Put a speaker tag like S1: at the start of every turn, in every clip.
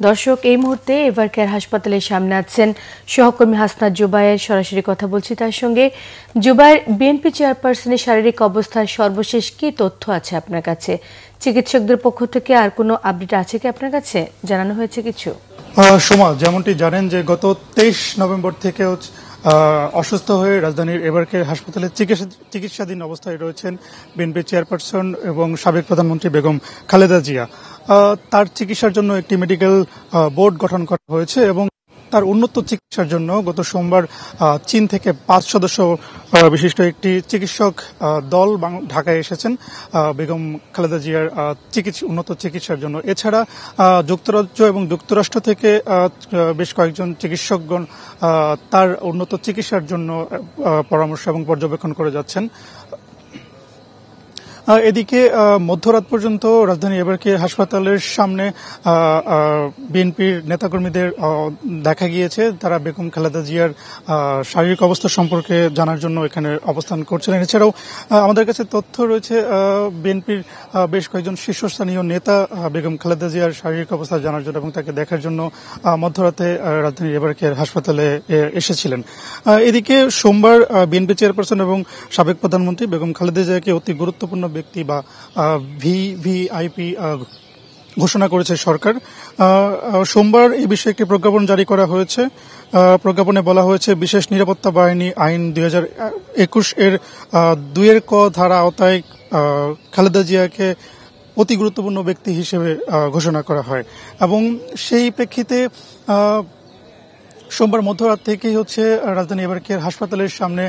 S1: দর্শক, এই মুহূর্তে এভারকেয়ার হাসপাতালের সামনে আছেন সহকর্মী হাসনাত জুবায়ের। সরাসরি কথা বলছি তার সঙ্গে। জুবায়ের, বিএনপি চেয়ারপারসনের শারীরিক অবস্থার সর্বশেষ কি তথ্য আছে আপনার কাছে? চিকিৎসকদের পক্ষ থেকে আর কোনো আপডেট আছে কি আপনার কাছে? জানানো হয়েছে কিছু?
S2: সোমা, যেমনটি জানেন যে গত 23 নভেম্বর থেকে অসুস্থ হয়ে রাজধানীর এভারকেয়ার হাসপাতালে চিকিৎসাধীন অবস্থায় রয়েছেন বিএনপি চেয়ারপারসন এবং সাবেক প্রধানমন্ত্রী বেগম খালেদা জিয়া। তার চিকিৎসার জন্য একটি মেডিকেল বোর্ড গঠন করা হয়েছে এবং তার উন্নত চিকিৎসার জন্য গত সোমবার চীন থেকে 5 সদস্য বিশিষ্ট একটি চিকিৎসক দল ঢাকায় এসেছেন বেগম খালেদা জিয়ার উন্নত চিকিৎসার জন্য। এছাড়া যুক্তরাজ্য এবং যুক্তরাষ্ট্র থেকে বেশ কয়েকজন চিকিৎসকগণ তার উন্নত চিকিৎসার জন্য পরামর্শ এবং পর্যবেক্ষণ করে যাচ্ছেন। এদিকে মধ্যরাত পর্যন্ত রাজধানী এভারকেয়ার হাসপাতালের সামনে বিএনপির নেতাকর্মীদের দেখা গিয়েছে। তারা বেগম খালেদা জিয়ার শারীরিক অবস্থা সম্পর্কে জানার জন্য এখানে অবস্থান করছিলেন। এছাড়াও আমাদের কাছে তথ্য রয়েছে বিএনপির বেশ কয়েকজন শীর্ষস্থানীয় নেতা বেগম খালেদা জিয়ার শারীরিক অবস্থা জানার জন্য এবং তাকে দেখার জন্য মধ্যরাতে রাজধানী এভারকেয়ার হাসপাতালে এসেছিলেন। এদিকে সোমবার বিএনপি চেয়ারপারসন এবং সাবেক প্রধানমন্ত্রী বেগম খালেদা জিয়াকে অতি গুরুত্বপূর্ণ ব্যক্তি বা ভিভিআইপি ঘোষণা করেছে সরকার। সোমবার এই বিষয়ে একটি প্রজ্ঞাপন জারি করা হয়েছে। প্রজ্ঞাপনে বলা হয়েছে, বিশেষ নিরাপত্তা বাহিনী আইন 2021 এর 2 ক ধারা আওতায় খালেদা জিয়াকে অতি গুরুত্বপূর্ণ ব্যক্তি হিসেবে ঘোষণা করা হয় এবং সেই প্রেক্ষিতে সোমবার মধ্যরাত থেকেই রাজধানী এভারকেয়ার হাসপাতালের সামনে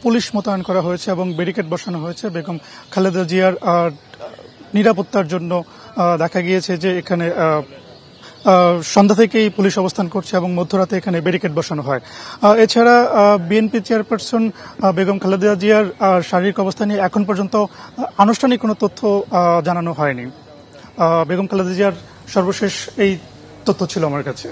S2: পুলিশ মোতায়েন করা হয়েছে এবং ব্যারিকেড বসানো হয়েছে। বেগম খালেদা জিয়ার নিরাপত্তার জন্য দেখা গিয়েছে যে এখানে সন্ধ্যা থেকেই পুলিশ অবস্থান করছে এবং মধ্যরাতে এখানে ব্যারিকেড বসানো হয়। এছাড়া বিএনপি চেয়ারপারসন বেগম খালেদা জিয়ার শারীরিক অবস্থা নিয়ে এখন পর্যন্ত আনুষ্ঠানিক কোনো তথ্য জানানো হয়নি। বেগম খালেদা জিয়ার সর্বশেষ এই তথ্য ছিল আমার কাছে।